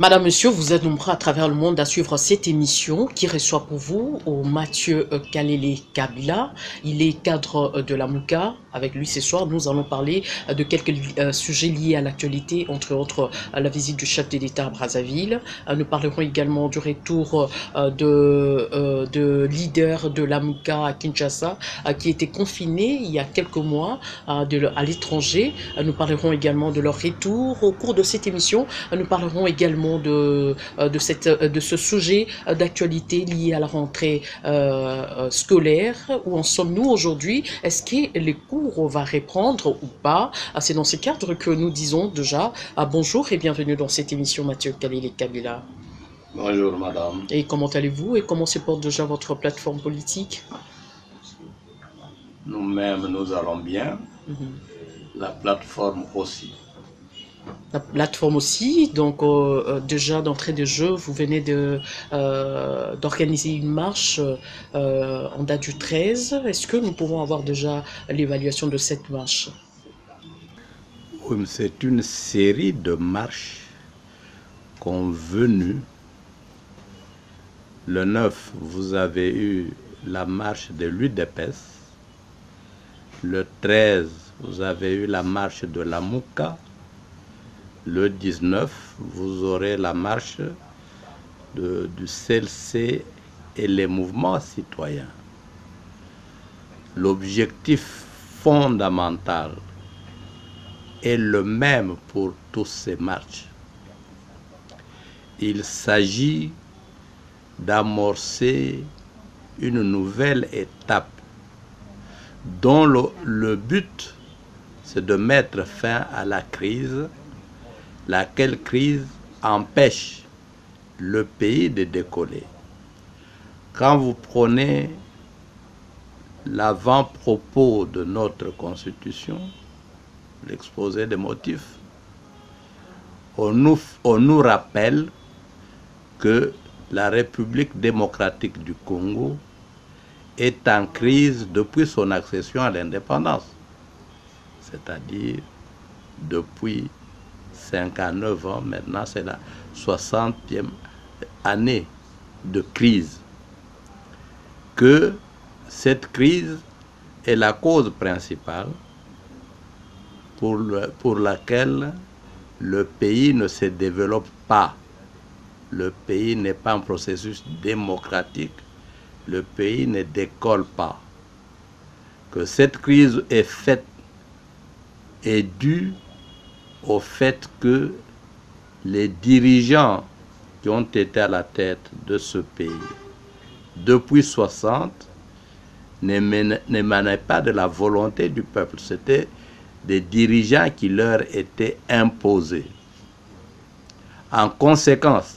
Madame, Monsieur, vous êtes nombreux à travers le monde à suivre cette émission qui reçoit pour vous au Mathieu Kalele Kabila. Il est cadre de la MOUCA. Avec lui ce soir, nous allons parler de quelques sujets liés à l'actualité, entre autres la visite du chef de l'État à Brazzaville. Nous parlerons également du retour de leaders de la MOUCA à Kinshasa qui étaient confinés il y a quelques mois à l'étranger. Nous parlerons également de leur retour. Au cours de cette émission, nous parlerons également de ce sujet d'actualité lié à la rentrée scolaire. Où en sommes-nous aujourd'hui? Est-ce que les cours vont reprendre ou pas? C'est dans ce cadre que nous disons déjà bonjour et bienvenue dans cette émission, Mathieu Kalele Kabila. Bonjour madame. Et comment allez-vous et comment se porte déjà votre plateforme politique? Nous-mêmes, nous allons bien. La plateforme aussi. La plateforme aussi, donc déjà d'entrée de jeu, vous venez d'organiser une marche en date du 13. Est-ce que nous pouvons avoir déjà l'évaluation de cette marche? Oui, c'est une série de marches convenues. Le 9, vous avez eu la marche de l'UDPS. Le 13, vous avez eu la marche de la MOUCA. Le 19, vous aurez la marche du CLC et les mouvements citoyens. L'objectif fondamental est le même pour tous ces marches. Il s'agit d'amorcer une nouvelle étape dont le but, c'est de mettre fin à la crise, laquelle crise empêche le pays de décoller. Quand vous prenez l'avant-propos de notre Constitution, l'exposé des motifs, on nous rappelle que la République démocratique du Congo est en crise depuis son accession à l'indépendance, c'est-à-dire depuis 59 ans, maintenant c'est la 60e année de crise. Que cette crise est la cause principale pour laquelle le pays ne se développe pas. Le pays n'est pas un processus démocratique. Le pays ne décolle pas. Que cette crise est due au fait que les dirigeants qui ont été à la tête de ce pays depuis 60 n'émanaient pas de la volonté du peuple. C'était des dirigeants qui leur étaient imposés. En conséquence,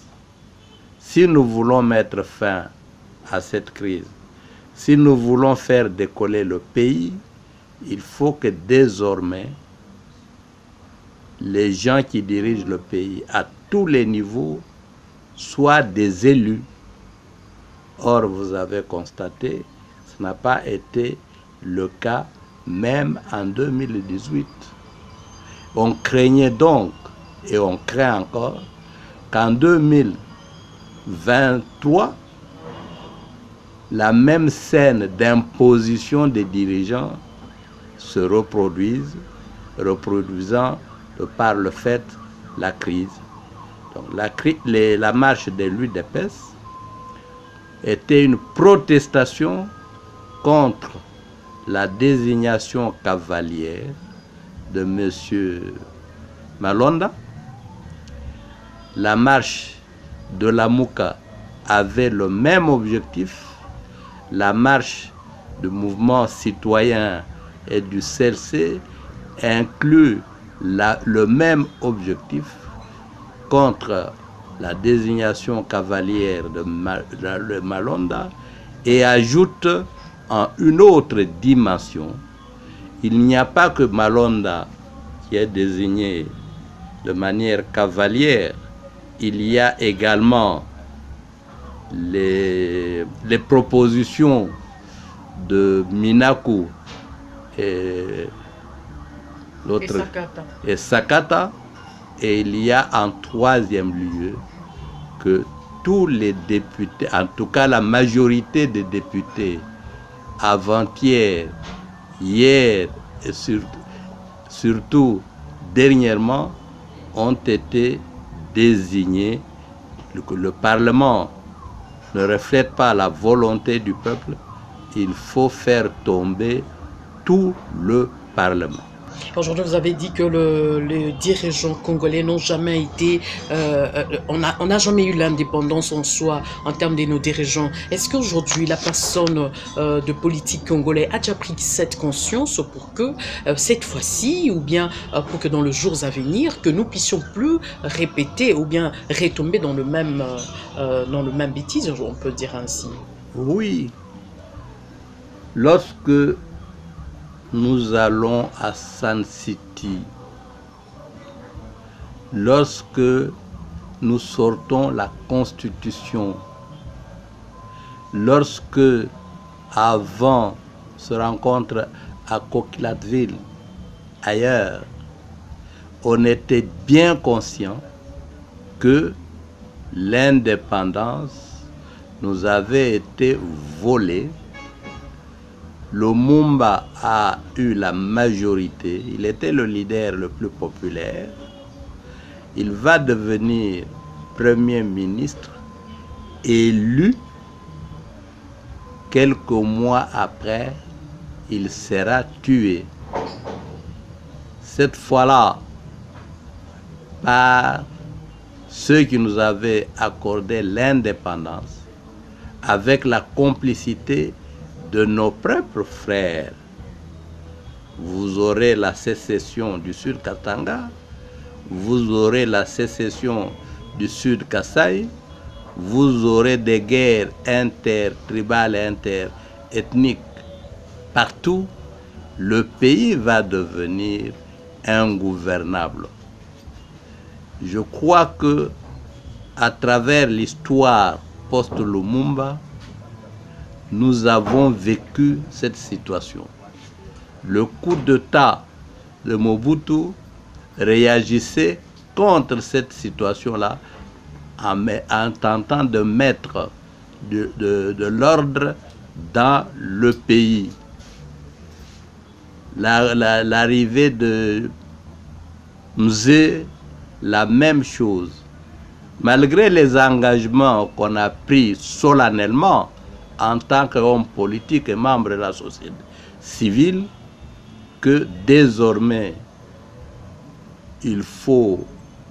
si nous voulons mettre fin à cette crise, si nous voulons faire décoller le pays, il faut que désormais les gens qui dirigent le pays à tous les niveaux soient des élus. Or, vous avez constaté, ce n'a pas été le cas même en 2018. On craignait donc, et on craint encore, qu'en 2023, la même scène d'imposition des dirigeants se reproduise, reproduisant de par le fait la crise. Donc la marche de l'UDPS était une protestation contre la désignation cavalière de M. Malonda. La marche de la MOUCA avait le même objectif. La marche du mouvement citoyen et du CLC inclut le même objectif contre la désignation cavalière de Malonda et ajoute en une autre dimension. Il n'y a pas que Malonda qui est désigné de manière cavalière, il y a également les propositions de Minaku et l'autre et Sakata, et il y a en troisième lieu que tous les députés, en tout cas la majorité des députés, avant-hier, hier et surtout dernièrement, ont été désignés. Le Parlement ne reflète pas la volonté du peuple. Il faut faire tomber tout le Parlement. Aujourd'hui, vous avez dit que les dirigeants congolais n'ont jamais été... on n'a jamais eu l'indépendance en soi en termes de nos dirigeants. Est-ce qu'aujourd'hui, la personne de politique congolais a déjà pris cette conscience pour que cette fois-ci, ou bien pour que dans les jours à venir, que nous puissions plus répéter ou bien retomber dans le même bêtise, on peut dire ainsi? Oui. Lorsque nous allons à Sun City, lorsque nous sortons la Constitution, lorsque, avant ce rencontre à Coquilhatville, ailleurs, on était bien conscient que l'indépendance nous avait été volée. Lumumba a eu la majorité, il était le leader le plus populaire. Il va devenir Premier ministre élu. Quelques mois après, il sera tué. Cette fois-là, par ceux qui nous avaient accordé l'indépendance, avec la complicité de nos propres frères. Vous aurez la sécession du Sud Katanga, vous aurez la sécession du Sud Kasaï, vous aurez des guerres intertribales, interethniques partout. Le pays va devenir ingouvernable. Je crois que à travers l'histoire post-Lumumba, nous avons vécu cette situation. Le coup d'État de Mobutu réagissait contre cette situation-là en tentant de mettre de l'ordre dans le pays. L'arrivée de Mzee, la même chose. Malgré les engagements qu'on a pris solennellement en tant qu'homme politique et membre de la société civile, que désormais il faut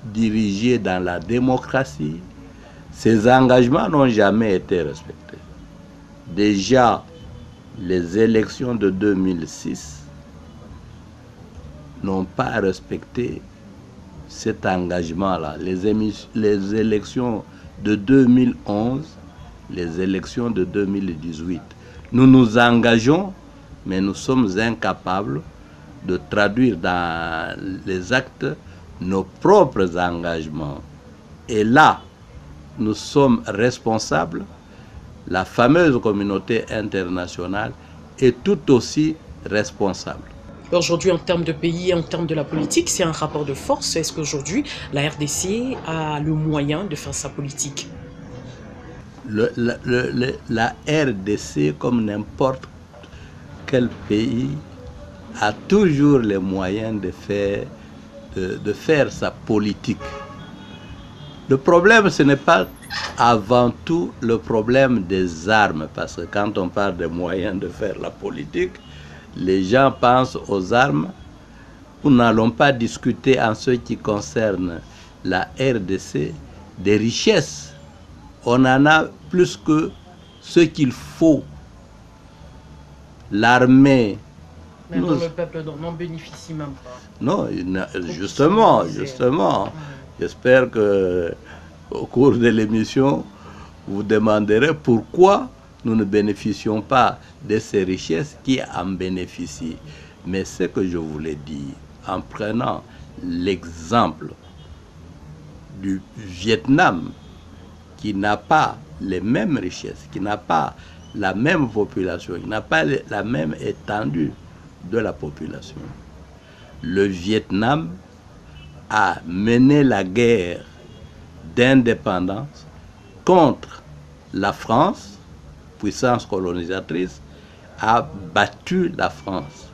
diriger dans la démocratie, ces engagements n'ont jamais été respectés. Déjà, les élections de 2006 n'ont pas respecté cet engagement-là. Les élections de 2011, les élections de 2018. Nous nous engageons, mais nous sommes incapables de traduire dans les actes nos propres engagements. Et là, nous sommes responsables. La fameuse communauté internationale est tout aussi responsable. Aujourd'hui, en termes de pays, en termes de la politique, c'est un rapport de force. Est-ce qu'aujourd'hui, la RDC a le moyen de faire sa politique? La RDC, comme n'importe quel pays, a toujours les moyens de faire sa politique. Le problème, ce n'est pas avant tout le problème des armes, parce que quand on parle des moyens de faire la politique, les gens pensent aux armes. Nous n'allons pas discuter en ce qui concerne la RDC des richesses. On en a plus que ce qu'il faut. L'armée... Mais non, le peuple n'en bénéficie même pas. Non, justement. J'espère que au cours de l'émission, vous demanderez pourquoi nous ne bénéficions pas de ces richesses qui en bénéficient. Mais ce que je voulais dire, en prenant l'exemple du Vietnam, qui n'a pas les mêmes richesses, qui n'a pas la même population, qui n'a pas la même étendue de la population. Le Vietnam a mené la guerre d'indépendance contre la France, puissance colonisatrice, a battu la France.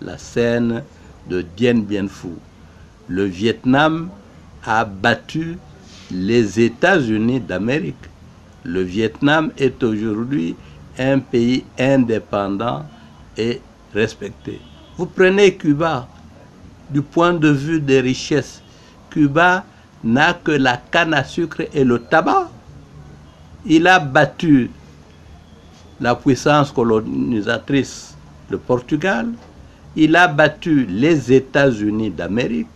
La scène de Dien Bien Phu. Le Vietnam a battu les États-Unis d'Amérique. Le Vietnam est aujourd'hui un pays indépendant et respecté. Vous prenez Cuba, du point de vue des richesses, Cuba n'a que la canne à sucre et le tabac. Il a battu la puissance colonisatrice, le Portugal. Il a battu les États-Unis d'Amérique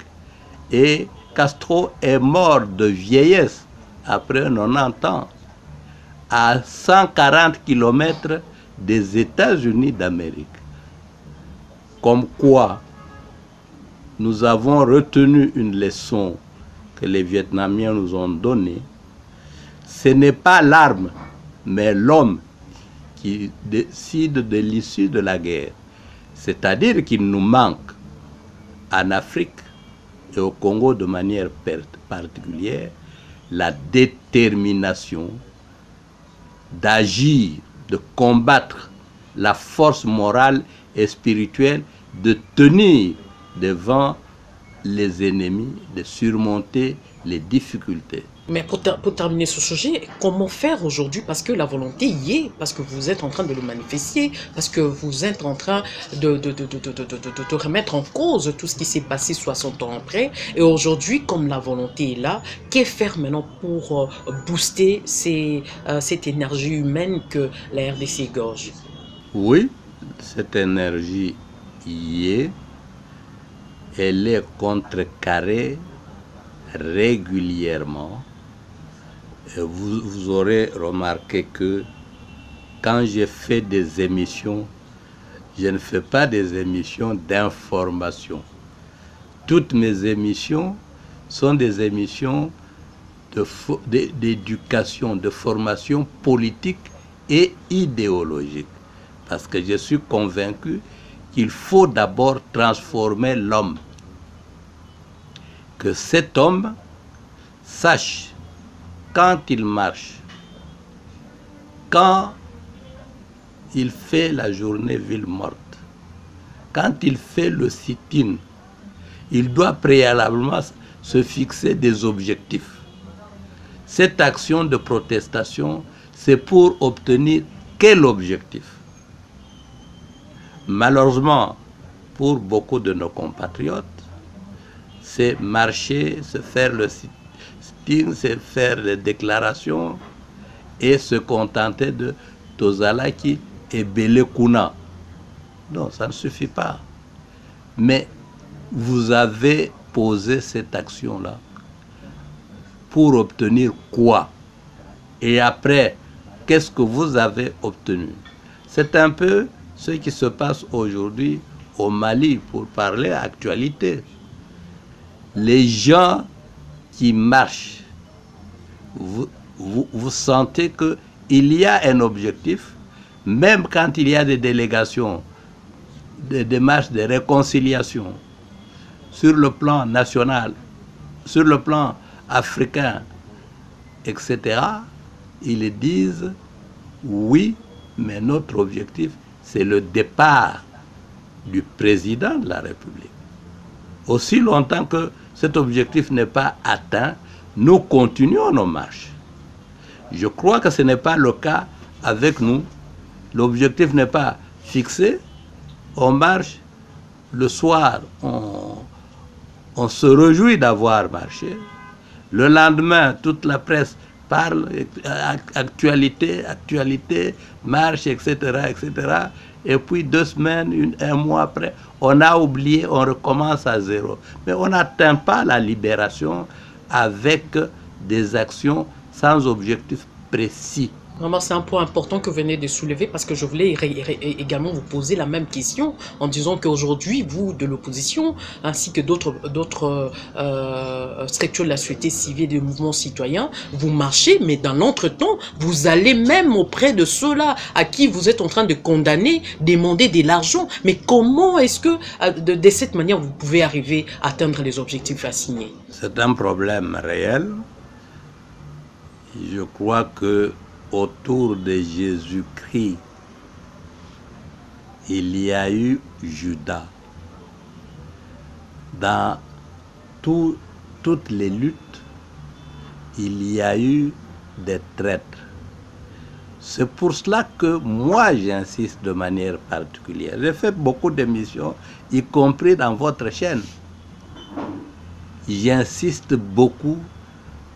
et Castro est mort de vieillesse après 90 ans à 140 km des États-Unis d'Amérique. Comme quoi, nous avons retenu une leçon que les Vietnamiens nous ont donnée. Ce n'est pas l'arme, mais l'homme qui décide de l'issue de la guerre. C'est-à-dire qu'il nous manque en Afrique et au Congo de manière particulière la détermination d'agir, de combattre la force morale et spirituelle, de tenir devant les ennemis, de surmonter les difficultés. Mais pour terminer ce sujet, comment faire aujourd'hui? Parce que la volonté y est, parce que vous êtes en train de le manifester, parce que vous êtes en train de remettre en cause tout ce qui s'est passé 60 ans après. Et aujourd'hui, comme la volonté est là, qu'est faire maintenant pour booster cette énergie humaine que la RDC égorge? Oui, cette énergie y est. Elle est contrecarrée régulièrement. Vous aurez remarqué que quand j'ai fait des émissions, je ne fais pas des émissions d'information. Toutes mes émissions sont des émissions d'éducation, de formation politique et idéologique. Parce que je suis convaincu qu'il faut d'abord transformer l'homme. Que cet homme sache quand il marche, quand il fait la journée ville morte, quand il fait le sit-in, il doit préalablement se fixer des objectifs. Cette action de protestation, c'est pour obtenir quel objectif? Malheureusement, pour beaucoup de nos compatriotes, c'est marcher, se faire le sit-in, c'est faire des déclarations et se contenter de Tozalaki et Belekuna. Non, ça ne suffit pas. Mais vous avez posé cette action-là pour obtenir quoi? Et après, qu'est-ce que vous avez obtenu? C'est un peu ce qui se passe aujourd'hui au Mali, pour parler actualité. Les gens qui marchent, vous sentez qu'il y a un objectif, même quand il y a des délégations, des démarches de réconciliation sur le plan national, sur le plan africain, etc., ils disent oui, mais notre objectif, c'est le départ du président de la République. Aussi longtemps que cet objectif n'est pas atteint, nous continuons nos marches. Je crois que ce n'est pas le cas avec nous. L'objectif n'est pas fixé. On marche. Le soir, on se réjouit d'avoir marché. Le lendemain, toute la presse parle, actualité, marche, etc., etc. Et puis 2 semaines, un mois après, on a oublié, on recommence à zéro. Mais on n'atteint pas la libération avec des actions sans objectif précis. Vraiment, c'est un point important que vous venez de soulever parce que je voulais également vous poser la même question en disant qu'aujourd'hui, vous, de l'opposition, ainsi que d'autres structures de la société civile et des mouvements citoyens, vous marchez, mais dans l'entretemps, vous allez même auprès de ceux-là à qui vous êtes en train de condamner, demander de l'argent. Mais comment est-ce que, de cette manière, vous pouvez arriver à atteindre les objectifs assignés? C'est un problème réel. Je crois que autour de Jésus-Christ, il y a eu Judas. Dans toutes les luttes, il y a eu des traîtres. C'est pour cela que moi j'insiste de manière particulière. J'ai fait beaucoup d'émissions, y compris dans votre chaîne. J'insiste beaucoup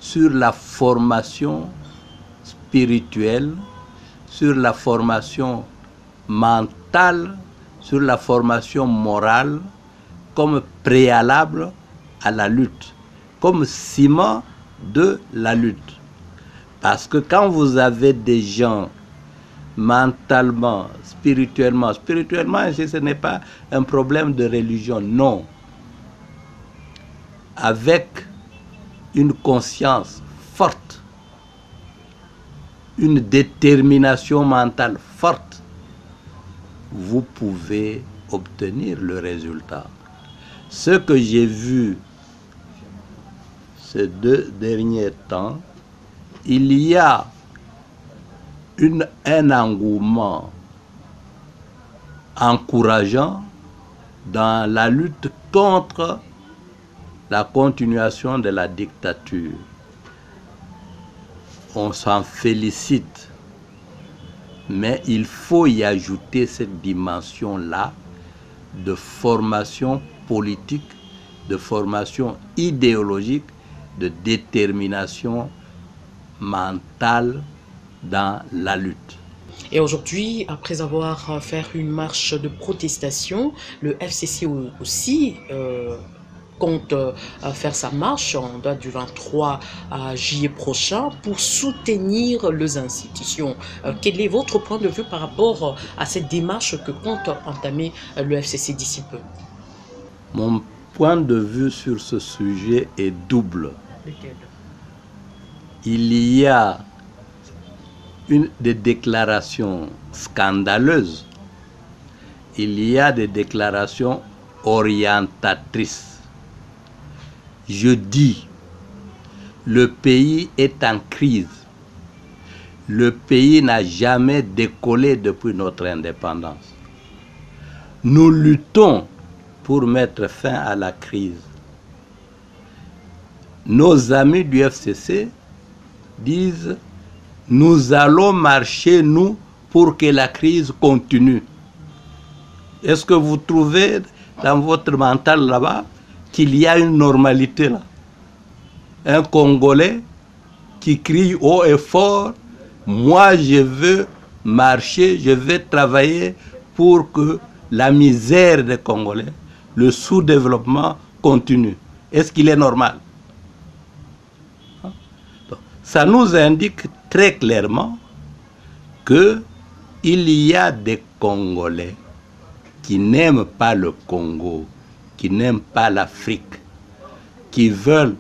sur la formation spirituelle, sur la formation mentale, sur la formation morale, comme préalable à la lutte, comme ciment de la lutte. Parce que quand vous avez des gens mentalement, spirituellement, ce n'est pas un problème de religion, non. Avec une conscience forte, une détermination mentale forte, vous pouvez obtenir le résultat. Ce que j'ai vu ces 2 derniers temps, il y a un engouement encourageant dans la lutte contre la continuation de la dictature. On s'en félicite, mais il faut y ajouter cette dimension-là de formation politique, de formation idéologique, de détermination mentale dans la lutte. Et aujourd'hui, après avoir fait une marche de protestation, le FCC aussi compte faire sa marche en date du 23 juillet prochain pour soutenir les institutions. Quel est votre point de vue par rapport à cette démarche que compte entamer le FCC d'ici peu? Mon point de vue sur ce sujet est double. Lesquels? Il y a des déclarations scandaleuses, il y a des déclarations orientatrices. Je dis, le pays est en crise. Le pays n'a jamais décollé depuis notre indépendance. Nous luttons pour mettre fin à la crise. Nos amis du FCC disent: nous allons marcher, nous, pour que la crise continue. Est-ce que vous trouvez dans votre mental là-bas qu'il y a une normalité là? Un Congolais qui crie haut et fort: moi je veux marcher, je vais travailler pour que la misère des Congolais, le sous-développement continue. Est-ce qu'il est normal? Ça nous indique très clairement qu'il y a des Congolais qui n'aiment pas le Congo, qui n'aiment pas l'Afrique, qui veulent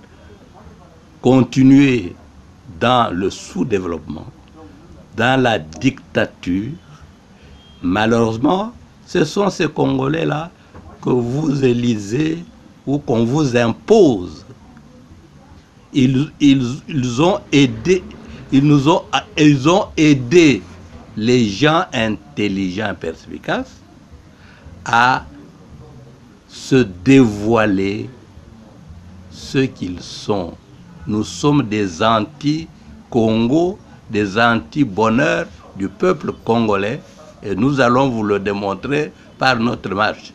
continuer dans le sous-développement, dans la dictature. Malheureusement, ce sont ces Congolais-là que vous élisez ou qu'on vous impose. Ils ont aidé les gens intelligents et perspicaces à se dévoiler ce qu'ils sont. Nous sommes des anti-Congo, des anti-bonheur du peuple congolais, et nous allons vous le démontrer par notre marche.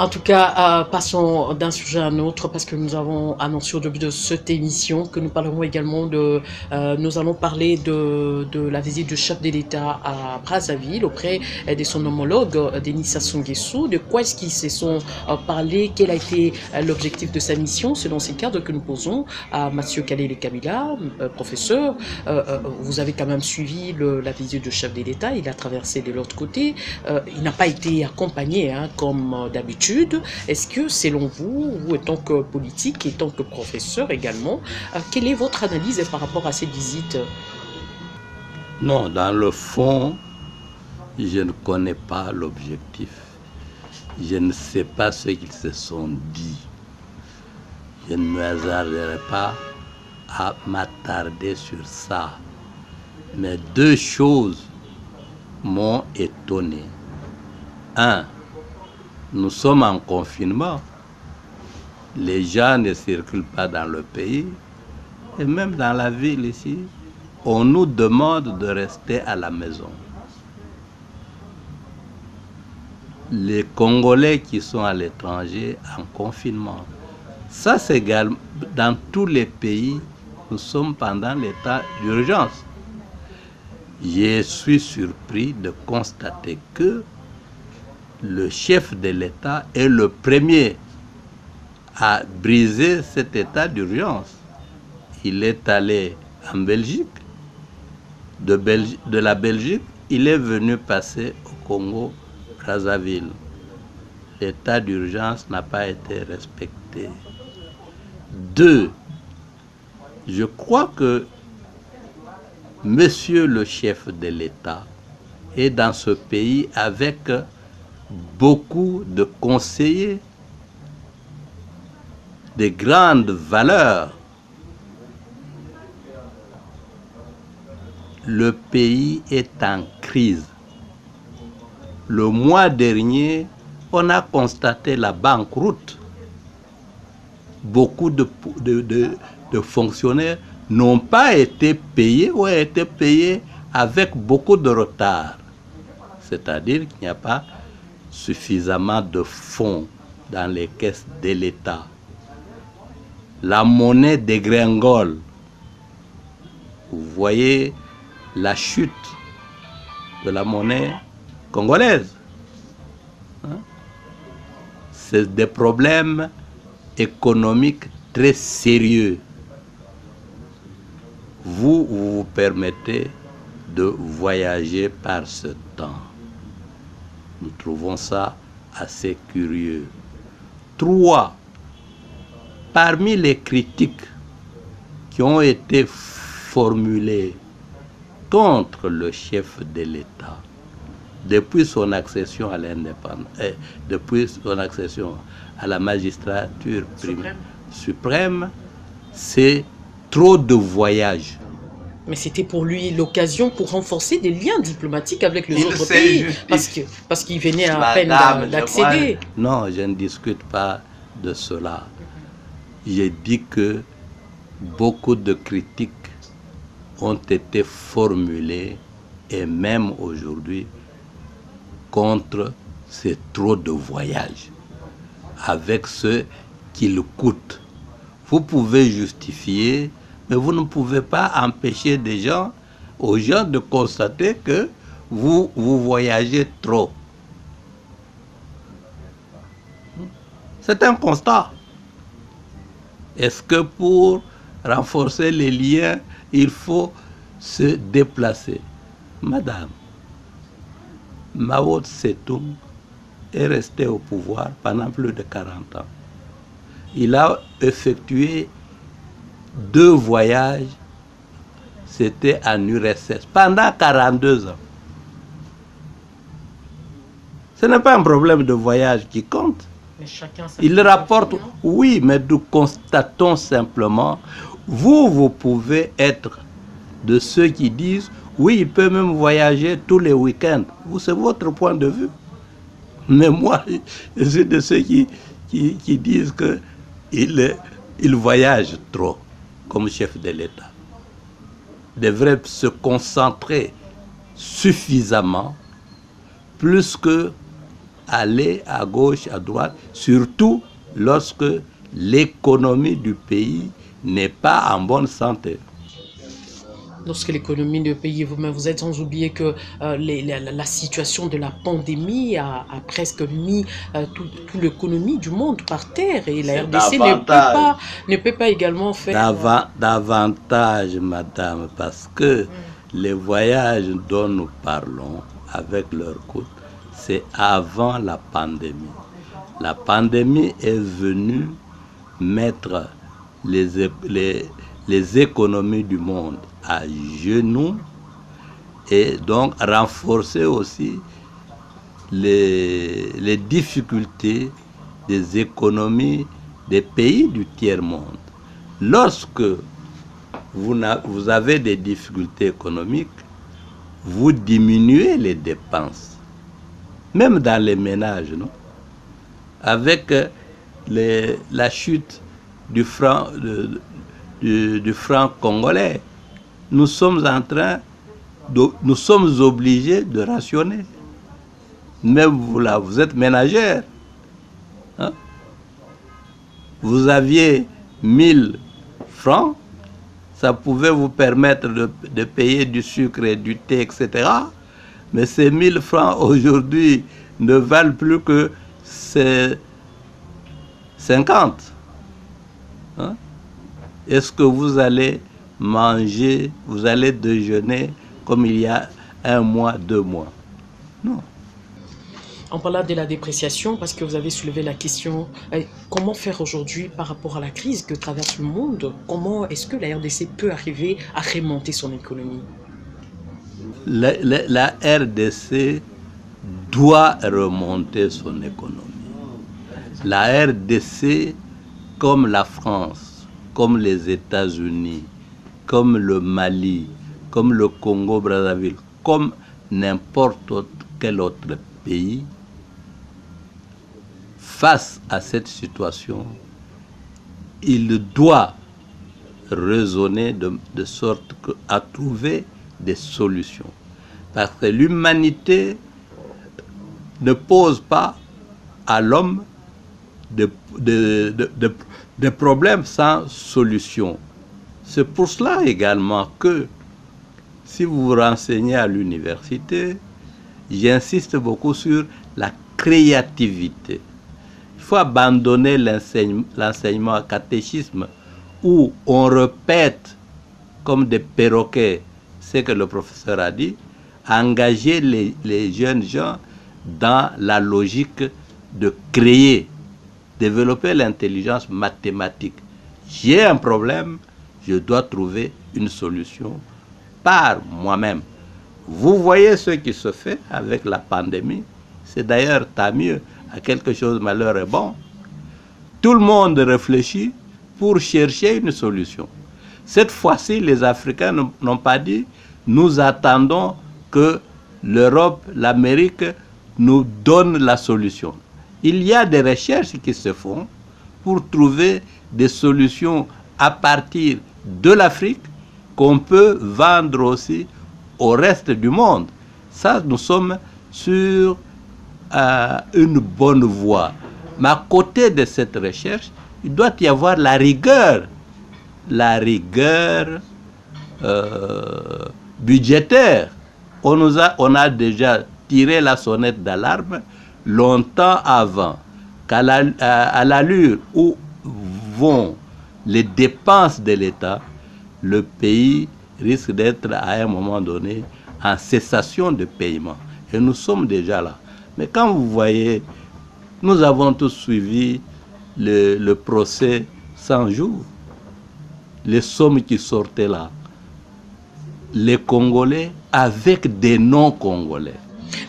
En tout cas, passons d'un sujet à un autre parce que nous avons annoncé au début de cette émission que nous parlerons également de... nous allons parler de la visite du chef de l'État à Brazzaville auprès de son homologue Denis Sassou Nguesso. De quoi est-ce qu'ils se sont parlé? Quel a été l'objectif de sa mission? C'est dans ces cadres que nous posons à Mathieu Kalele Kabila, professeur. Vous avez quand même suivi la visite du chef de l'État. Il a traversé de l'autre côté. Il n'a pas été accompagné comme d'habitude. Est-ce que, selon vous, en tant que politique et en tant que professeur également, quelle est votre analyse par rapport à cette visite? Non, dans le fond, je ne connais pas l'objectif. Je ne sais pas ce qu'ils se sont dit. Je ne me hasarderai pas à m'attarder sur ça. Mais deux choses m'ont étonné. Un, nous sommes en confinement. Les gens ne circulent pas dans le pays. Et même dans la ville ici, on nous demande de rester à la maison. Les Congolais qui sont à l'étranger en confinement. Ça, c'est également dans tous les pays, nous sommes pendant l'état d'urgence. Je suis surpris de constater que le chef de l'État est le premier à briser cet état d'urgence. Il est allé en Belgique, de la Belgique, il est venu passer au Congo-Brazzaville. L'état d'urgence n'a pas été respecté. Deux, je crois que Monsieur le chef de l'État est dans ce pays avec beaucoup de conseillers de grandes valeurs. Le pays est en crise. Le mois dernier, on a constaté la banqueroute. Beaucoup de fonctionnaires n'ont pas été payés ou ont été payés avec beaucoup de retard. C'est-à-dire qu'il n'y a pas suffisamment de fonds dans les caisses de l'État. La monnaie dégringole. Vous voyez la chute de la monnaie congolaise. C'est des problèmes économiques très sérieux. Vous vous permettez de voyager par ce temps. Nous trouvons ça assez curieux. 3. Parmi les critiques qui ont été formulées contre le chef de l'État, depuis son accession à l'indépendance, depuis son accession à la magistrature suprême, c'est trop de voyages. Mais c'était pour lui l'occasion pour renforcer des liens diplomatiques avec les autres pays, parce qu'il venait à peine d'accéder. Non, je ne discute pas de cela. J'ai dit que beaucoup de critiques ont été formulées, et même aujourd'hui, contre ces trop de voyages, avec ce qu'ils coûtent. Vous pouvez justifier, mais vous ne pouvez pas empêcher aux gens de constater que vous voyagez trop. C'est un constat. Est-ce que pour renforcer les liens, il faut se déplacer? Madame, Mao Tse-tung est resté au pouvoir pendant plus de 40 ans. Il a effectué 2 voyages, c'était en URSS, pendant 42 ans. Ce n'est pas un problème de voyage qui compte. Mais il rapporte, oui, mais nous constatons simplement, vous pouvez être de ceux qui disent, oui, il peut même voyager tous les week-ends. C'est votre point de vue. Mais moi, je suis de ceux qui disent qu'il voyage trop comme chef de l'État. Il devrait se concentrer suffisamment, plus que aller à gauche, à droite, surtout lorsque l'économie du pays n'est pas en bonne santé. Lorsque l'économie du pays, vous êtes sans oublier que la situation de la pandémie a presque mis toute l'économie du monde par terre, et la RDC ne peut pas également faire... Davantage, madame, parce que les voyages dont nous parlons, avec leur coût, c'est avant la pandémie. La pandémie est venue mettre les économies du monde à genoux, et donc renforcer aussi les difficultés des économies des pays du tiers-monde. Lorsque vous avez des difficultés économiques, vous diminuez les dépenses, même dans les ménages, non? Avec la chute du franc, du franc congolais, nous sommes obligés de rationner. Même vous là, vous êtes ménagère, hein? Vous aviez 1000 francs, ça pouvait vous permettre de payer du sucre et du thé, etc. Mais ces 1000 francs aujourd'hui ne valent plus que ces 50. Hein? Est-ce que vous allez manger, vous allez déjeuner comme il y a 1 mois, 2 mois? Non. En parlant de la dépréciation, parce que vous avez soulevé la question, comment faire aujourd'hui par rapport à la crise que traverse le monde? Comment est-ce que la RDC peut arriver à remonter son économie? La RDC doit remonter son économie. La RDC, comme la France, comme les États-Unis, comme le Mali, comme le Congo-Brazzaville, comme n'importe quel autre pays, face à cette situation, il doit raisonner de sorte à trouver des solutions. Parce que l'humanité ne pose pas à l'homme de problèmes sans solution. C'est pour cela également que, si vous vous renseignez à l'université, j'insiste beaucoup sur la créativité. Il faut abandonner l'enseignement à catéchisme où on répète comme des perroquets ce que le professeur a dit, engager les jeunes gens dans la logique de créer, développer l'intelligence mathématique. J'ai un problème, je dois trouver une solution par moi-même. Vous voyez ce qui se fait avec la pandémie, c'est d'ailleurs tant mieux, à quelque chose malheur est bon. Tout le monde réfléchit pour chercher une solution. Cette fois-ci, les Africains n'ont pas dit « nous attendons que l'Europe, l'Amérique nous donne la solution ». Il y a des recherches qui se font pour trouver des solutions à partir de l'Afrique qu'on peut vendre aussi au reste du monde. Ça, nous sommes sur une bonne voie. Mais à côté de cette recherche, il doit y avoir la rigueur budgétaire. On a déjà tiré la sonnette d'alarme longtemps avant qu'à l'allure où vont les dépenses de l'État, le pays risque d'être à un moment donné en cessation de paiement. Et nous sommes déjà là. Mais quand vous voyez, nous avons tous suivi le procès 100 jours, les sommes qui sortaient là, les Congolais avec des non-Congolais.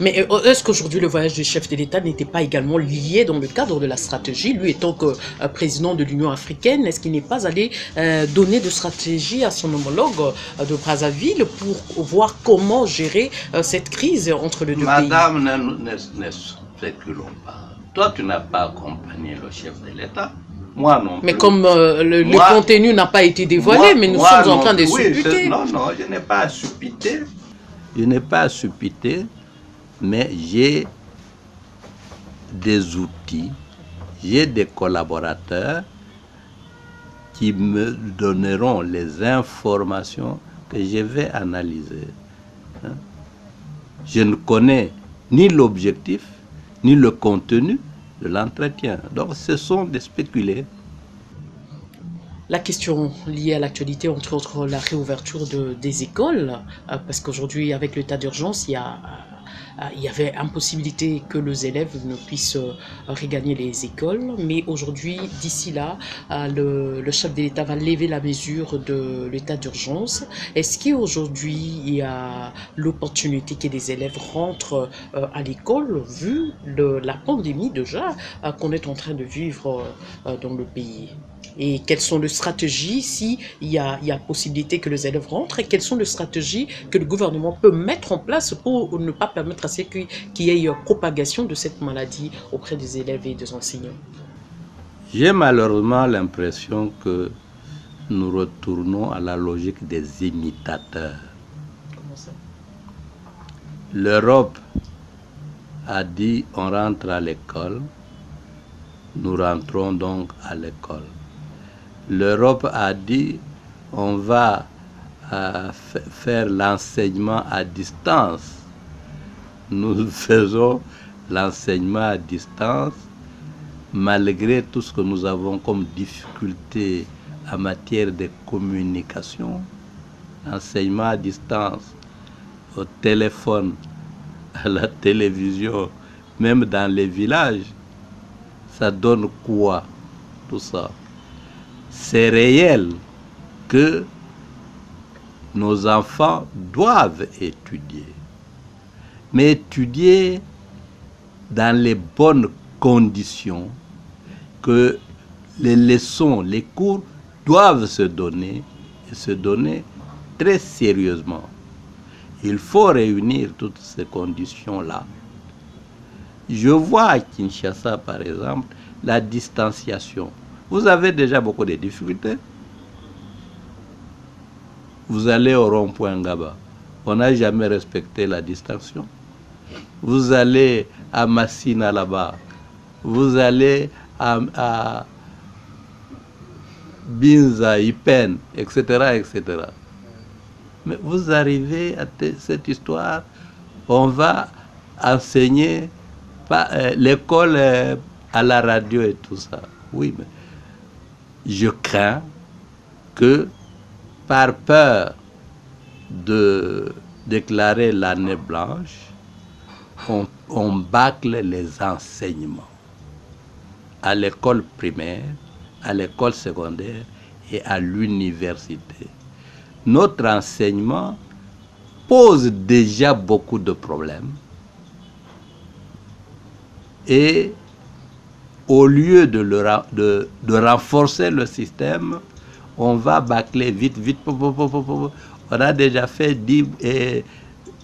Mais est-ce qu'aujourd'hui le voyage du chef de l'État n'était pas également lié dans le cadre de la stratégie? Lui étant que président de l'Union africaine, est-ce qu'il n'est pas allé donner de stratégie à son homologue de Brazzaville pour voir comment gérer cette crise entre les deux pays? Madame, ne spéculons pas. Toi, tu n'as pas accompagné le chef de l'État. Moi non plus. Mais comme le contenu n'a pas été dévoilé, mais nous sommes en train de supputer. Non, je n'ai pas à suppiter. Je n'ai pas à suppiter. Mais j'ai des outils, j'ai des collaborateurs qui me donneront les informations que je vais analyser. Je ne connais ni l'objectif, ni le contenu de l'entretien. Donc ce sont des spéculés. La question liée à l'actualité, entre autres la réouverture des écoles, parce qu'aujourd'hui, avec l'état d'urgence, il y avait impossibilité que les élèves ne puissent regagner les écoles. Mais aujourd'hui, d'ici là, le chef de l'État va lever la mesure de l'état d'urgence. Est-ce qu'aujourd'hui, il y a l'opportunité que des élèves rentrent à l'école, vu la pandémie déjà qu'on est en train de vivre dans le pays? Et quelles sont les stratégies, si il y a possibilité que les élèves rentrent, et quelles sont les stratégies que le gouvernement peut mettre en place pour ne pas permettre à ce qu'il y ait propagation de cette maladie auprès des élèves et des enseignants? J'ai malheureusement l'impression que nous retournons à la logique des imitateurs. Comment ça? L'Europe a dit on rentre à l'école, nous rentrons donc à l'école. L'Europe a dit on va faire l'enseignement à distance. Nous faisons l'enseignement à distance malgré tout ce que nous avons comme difficulté en matière de communication. L'enseignement à distance, au téléphone, à la télévision, même dans les villages, ça donne quoi tout ça? C'est réel que nos enfants doivent étudier, mais étudier dans les bonnes conditions, que les leçons, les cours doivent se donner et se donner très sérieusement. Il faut réunir toutes ces conditions-là. Je vois à Kinshasa, par exemple, la distanciation. Vous avez déjà beaucoup de difficultés. Vous allez au rond-point Ngaba. On n'a jamais respecté la distanciation. Vous allez à Massina là-bas. Vous allez à Binza, Ipen, etc., etc. Mais vous arrivez à cette histoire, on va enseigner l'école à la radio et tout ça. Oui, mais je crains que par peur de déclarer l'année blanche, on bâcle les enseignements à l'école primaire, à l'école secondaire et à l'université. Notre enseignement pose déjà beaucoup de problèmes et au lieu de renforcer le système, on va bâcler vite. On a déjà fait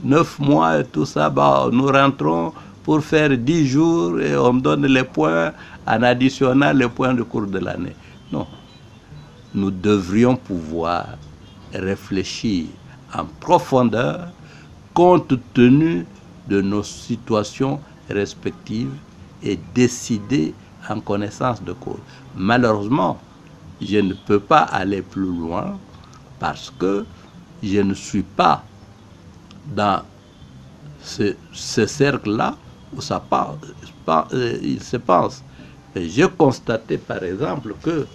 9 mois et tout ça, nous rentrons pour faire 10 jours et on donne les points en additionnant les points de cours de l'année. Non. Nous devrions pouvoir réfléchir en profondeur compte tenu de nos situations respectives et décider en connaissance de cause. Malheureusement, je ne peux pas aller plus loin parce que je ne suis pas dans ce cercle-là où il se pense. J'ai constaté par exemple que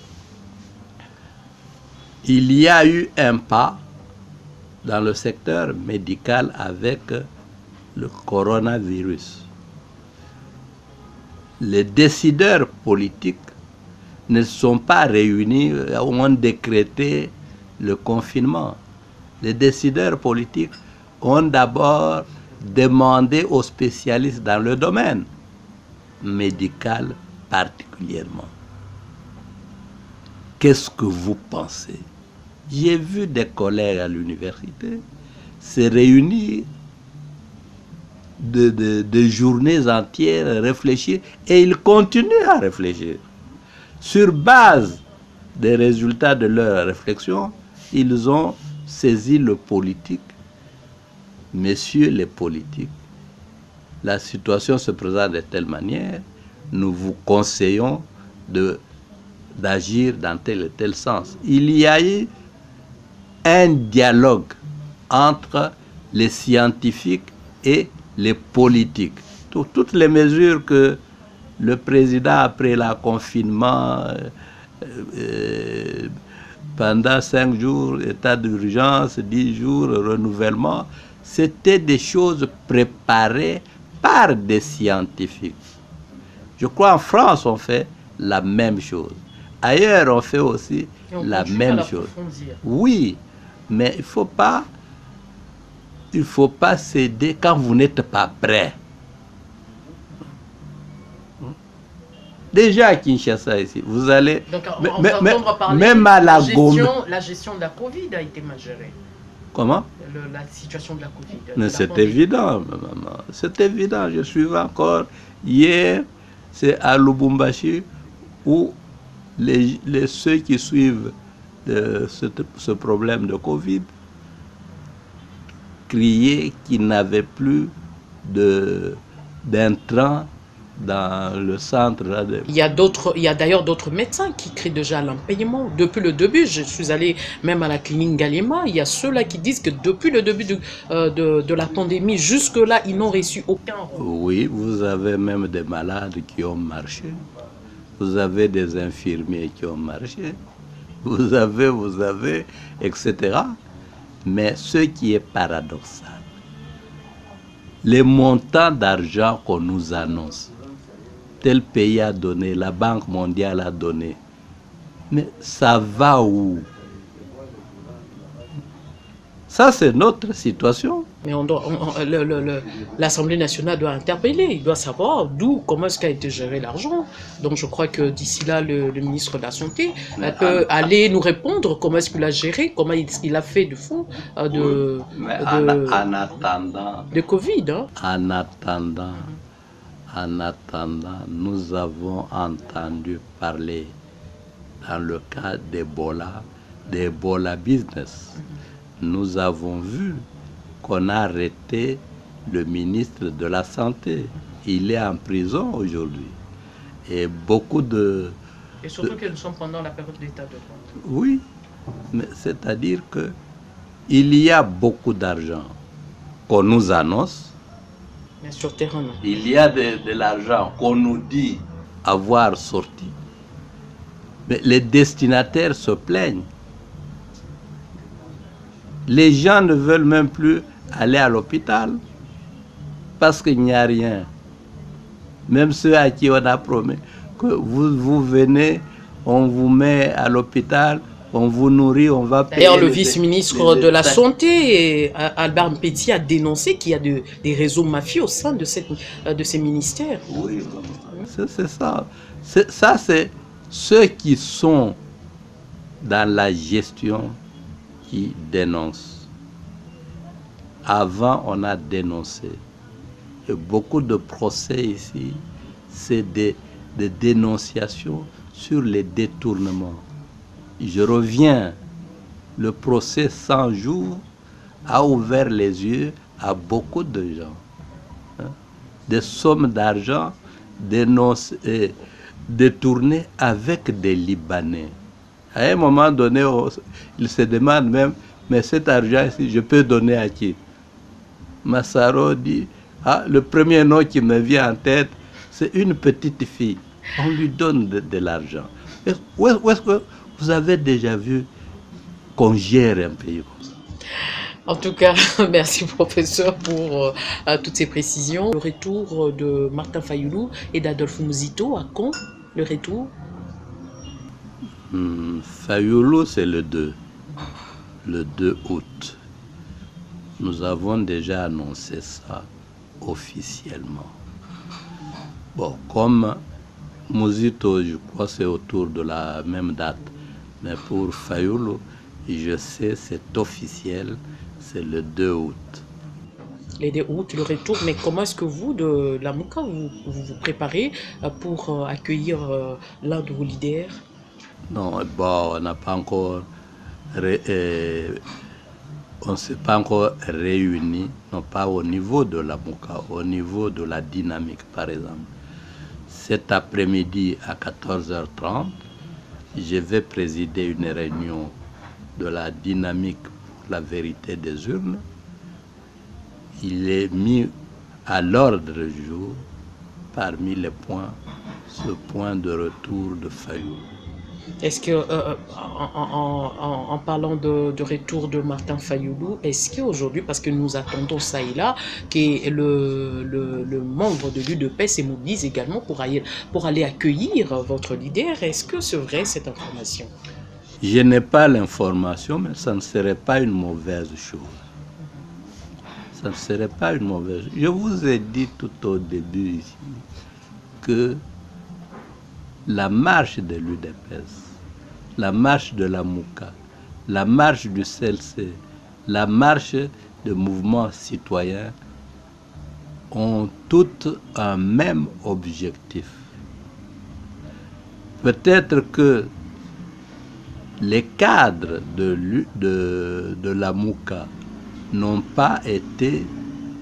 il y a eu un pas dans le secteur médical avec le coronavirus. Les décideurs politiques ne sont pas réunis, ont décrété le confinement. Les décideurs politiques ont d'abord demandé aux spécialistes dans le domaine médical particulièrement. Qu'est-ce que vous pensez? J'ai vu des collègues à l'université se réunir de journées entières, réfléchir, et ils continuent à réfléchir. Sur base des résultats de leur réflexion, ils ont saisi le politique. Messieurs les politiques, la situation se présente de telle manière, nous vous conseillons d'agir dans tel et tel sens. Il y a eu un dialogue entre les scientifiques et les politiques. Toutes les mesures que le président, après le confinement, pendant 5 jours, état d'urgence, 10 jours, renouvellement, c'était des choses préparées par des scientifiques. Je crois en France, on fait la même chose. Ailleurs, on fait aussi la même chose. Oui, mais il faut pas céder quand vous n'êtes pas prêt. Déjà à Kinshasa ici, vous allez... Donc on va entendre parler même à la la gestion de la Covid a été mal gérée. Comment? La situation de la Covid. Mais c'est évident, maman. C'est évident. Je suivais encore hier, c'est à Lubumbashi où ceux qui suivent ce problème de Covid criaient qu'ils n'avaient plus d'intrants dans le centre. Il y a d'ailleurs d'autres médecins qui crient déjà l'impayement. Depuis le début, je suis allé même à la clinique Galema, il y a ceux-là qui disent que depuis le début de la pandémie, jusque-là, ils n'ont reçu aucun. Oui, vous avez même des malades qui ont marché. Vous avez des infirmiers qui ont marché. Vous avez, etc. Mais ce qui est paradoxal, les montants d'argent qu'on nous annonce, tel pays a donné, la Banque mondiale a donné, mais ça va où? Ça, c'est notre situation. Mais l'Assemblée nationale doit interpeller, il doit savoir comment est-ce qu'a été géré l'argent. Donc je crois que d'ici là, le ministre de la Santé peut aller nous répondre comment est-ce qu'il a géré, comment il a fait de fonds de Covid. Hein. En attendant, nous avons entendu parler dans le cas d'Ebola business. Nous avons vu qu'on a arrêté le ministre de la Santé. Il est en prison aujourd'hui. Et beaucoup de... Et surtout que nous sommes pendant la période d'état de droit. Oui, mais c'est-à-dire que il y a beaucoup d'argent qu'on nous annonce. Mais sur terrain, non. Il y a de l'argent qu'on nous dit avoir sorti. Mais les destinataires se plaignent. Les gens ne veulent même plus aller à l'hôpital parce qu'il n'y a rien. Même ceux à qui on a promis que vous venez, on vous met à l'hôpital, on vous nourrit, on va payer. D'ailleurs, le vice-ministre de la Santé, Albert Petit, a dénoncé qu'il y a des réseaux mafieux au sein de ces ministères. Oui, c'est ça. Ça, c'est ceux qui sont dans la gestion qui dénoncent. Avant, on a dénoncé. Et beaucoup de procès ici, c'est des dénonciations sur les détournements. Je reviens, le procès 100 jours a ouvert les yeux à beaucoup de gens. Des sommes d'argent détournées avec des Libanais. À un moment donné, ils se demandent même, mais cet argent, je peux donner à qui? Massaro dit, le premier nom qui me vient en tête, c'est une petite fille. On lui donne de l'argent. Où est-ce que vous avez déjà vu qu'on gère un pays comme ça? En tout cas, merci professeur pour toutes ces précisions. Le retour de Martin Fayoulou et d'Adolphe Mouzito, à quand le retour? Fayoulou, c'est le 2 août. Nous avons déjà annoncé ça officiellement. Bon, comme Mouzito, je crois que c'est autour de la même date. Mais pour Fayoulou, je sais, c'est officiel, c'est le 2 août. Le 2 août, le retour. Mais comment est-ce que vous, de la Mouka, vous préparez pour accueillir l'un de vos leaders? Non, bon, on n'a pas encore... on ne s'est pas encore réunis, non pas au niveau de la Mouka, au niveau de la dynamique, par exemple. Cet après-midi à 14h30, je vais présider une réunion de la dynamique pour la vérité des urnes. Il est mis à l'ordre du jour, parmi les points, ce point de retour de Fayoulou. Est-ce que, en parlant de retour de Martin Fayoulou, est-ce qu'aujourd'hui, parce que nous attendons ça et là, que le membre de l'UDP se mobilise également pour aller accueillir votre leader, est-ce que c'est vrai cette information? Je n'ai pas l'information, mais ça ne serait pas une mauvaise chose. Ça ne serait pas une mauvaise chose. Je vous ai dit tout au début ici que la marche de l'UDPS, la marche de la Mouka, la marche du CLC, la marche des mouvements citoyens ont toutes un même objectif. Peut-être que les cadres de la Mouka n'ont pas été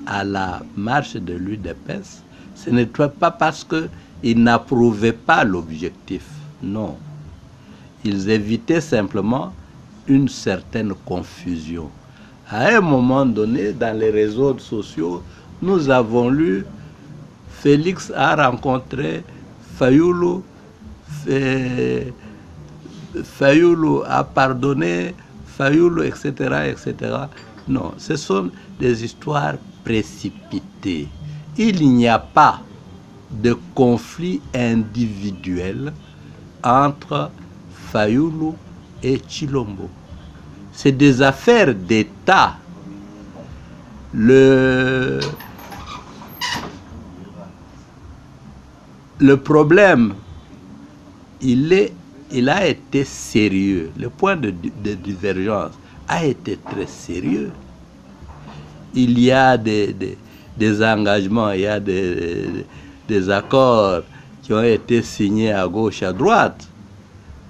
à la marche de l'UDPS. Ce n'était pas parce qu'ils n'approuvaient pas l'objectif, non. Ils évitaient simplement une certaine confusion. À un moment donné, dans les réseaux sociaux, nous avons lu Félix a rencontré Fayulu, Fayulu a pardonné, Fayulu, etc., etc. Non, ce sont des histoires précipitées. Il n'y a pas de conflit individuel entre Fayulu et Chilombo. C'est des affaires d'État. Le problème, il a été sérieux. Le point de divergence a été très sérieux. Il y a des engagements, il y a des accords qui ont été signés à gauche, à droite.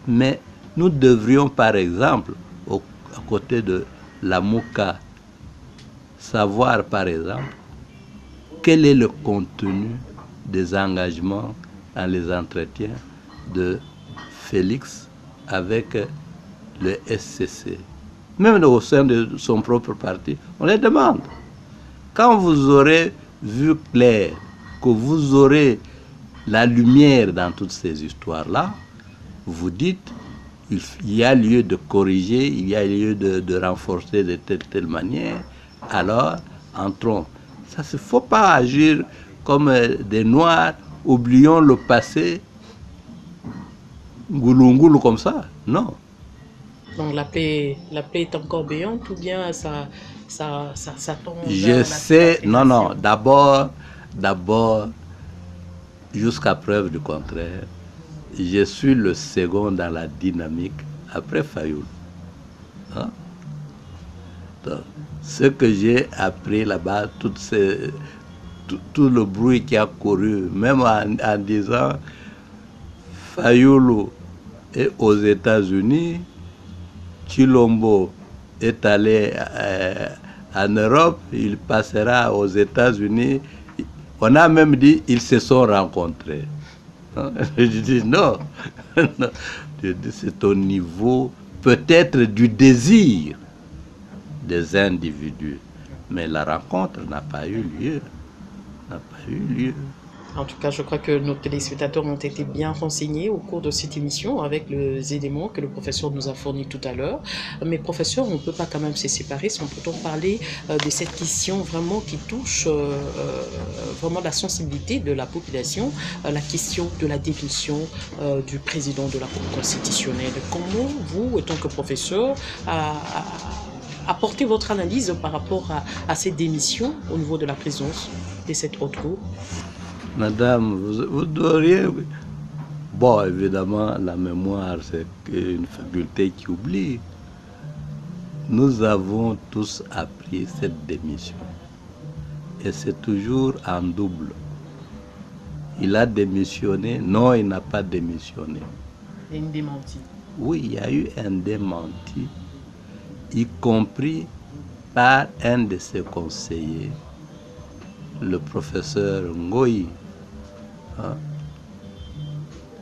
Mais nous devrions, par exemple, à côté de la Mouka, savoir, par exemple, quel est le contenu des engagements dans les entretiens de Félix avec le SCC. Même au sein de son propre parti, on les demande. Quand vous aurez vu clair, que vous aurez la lumière dans toutes ces histoires-là, vous dites, il y a lieu de corriger, il y a lieu de renforcer de telle manière, alors entrons. Ça, il ne faut pas agir comme des Noirs, oublions le passé, goulou comme ça, non. Donc la paix est encore béante ou bien ça tombe? Je sais, non, d'abord, jusqu'à preuve du contraire, je suis le second dans la dynamique après Fayoul. Hein? Donc, ce que j'ai appris là-bas, tout le bruit qui a couru, même en disant Fayoulou est aux États-Unis, Chilombo est allé en Europe, il passera aux États-Unis. On a même dit ils se sont rencontrés. Je dis non. Je dis c'est au niveau peut-être du désir des individus. Mais la rencontre n'a pas eu lieu. En tout cas, je crois que nos téléspectateurs ont été bien renseignés au cours de cette émission avec les éléments que le professeur nous a fournis tout à l'heure. Mais professeur, on ne peut pas quand même se séparer sans pourtant parler de cette question vraiment qui touche vraiment la sensibilité de la population, la question de la démission du président de la Cour constitutionnelle. Comment vous, en tant que professeur, apportez votre analyse par rapport à cette démission au niveau de la présidence de cette haute cour? Madame, vous devriez... Bon, évidemment, la mémoire, c'est une faculté qui oublie. Nous avons tous appris cette démission. Et c'est toujours en double. Il a démissionné. Non, il n'a pas démissionné. Il y a une démentie. Oui, il y a eu un démenti, y compris par un de ses conseillers, le professeur Ngoï, hein,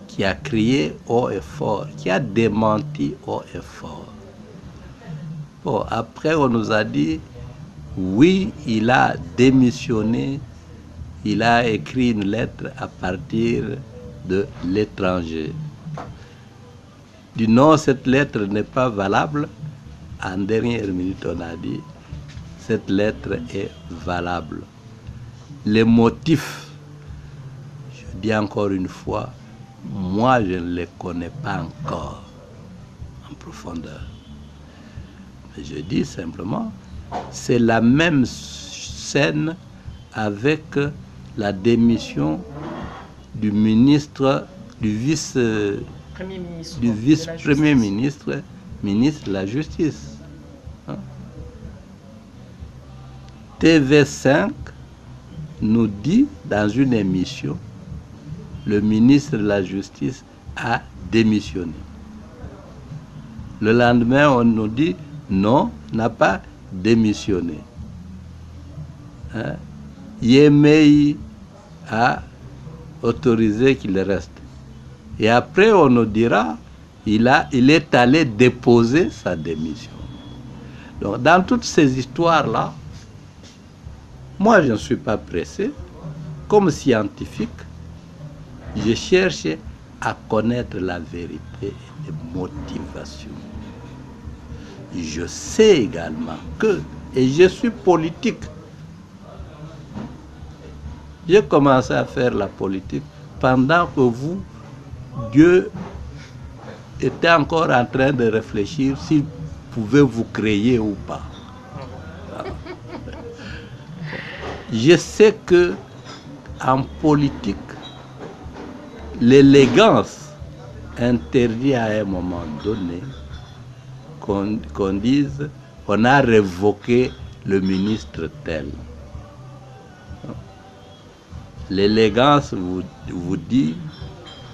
qui a crié haut et fort, qui a démenti haut et fort. Bon, après, on nous a dit, oui, il a démissionné, il a écrit une lettre à partir de l'étranger. Du non, cette lettre n'est pas valable. En dernière minute, on a dit, cette lettre est valable. Les motifs, je dis encore une fois, moi je ne les connais pas encore en profondeur. Mais je dis simplement, c'est la même scène avec la démission du ministre du vice, Premier ministre du de la vice-premier Justice. ministre, ministre de la Justice. Hein? TV5 nous dit dans une émission, le ministre de la Justice a démissionné. Le lendemain, on nous dit non, n'a pas démissionné. Hein? Yemei a autorisé qu'il reste. Et après, on nous dira il est allé déposer sa démission. Donc, dans toutes ces histoires-là, moi, je ne suis pas pressé. Comme scientifique, je cherche à connaître la vérité et les motivations. Je sais également que, et je suis politique, j'ai commencé à faire la politique pendant que vous, Dieu était encore en train de réfléchir s'il pouvait vous créer ou pas. Je sais que en politique, l'élégance interdit à un moment donné qu'on dise on a révoqué le ministre tel. L'élégance vous dit,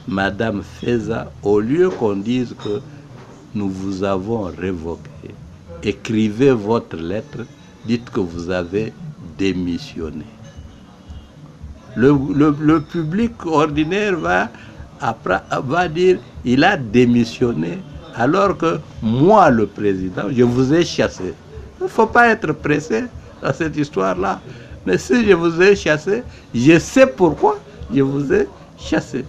Madame Feza, au lieu qu'on dise que nous vous avons révoqué, écrivez votre lettre, dites que vous avez démissionné. Le public ordinaire va dire il a démissionné alors que moi, le président, je vous ai chassé. Il ne faut pas être pressé dans cette histoire-là. Mais si je vous ai chassé, je sais pourquoi je vous ai chassé.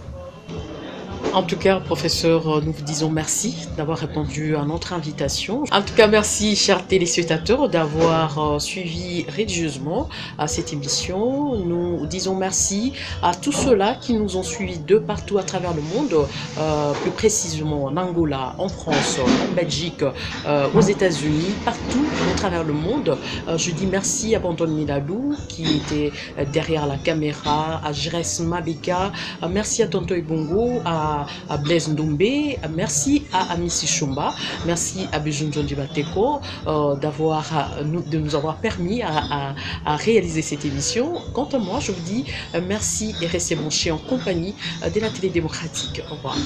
En tout cas, professeur, nous vous disons merci d'avoir répondu à notre invitation. En tout cas, merci, chers téléspectateurs, d'avoir suivi religieusement cette émission. Nous disons merci à tous ceux-là qui nous ont suivis de partout à travers le monde, plus précisément en Angola, en France, en Belgique, aux États-Unis, partout à travers le monde. Je dis merci à Banton Miladou qui était derrière la caméra, à Jres Mabeka, merci à Tonto Ibongo, à Blaise Ndombé, merci à Amissi Chumba, merci à Bejunjon Dibateko de nous avoir permis à réaliser cette émission. Quant à moi, je vous dis merci et restez branchés en compagnie de la télé démocratique. Au revoir.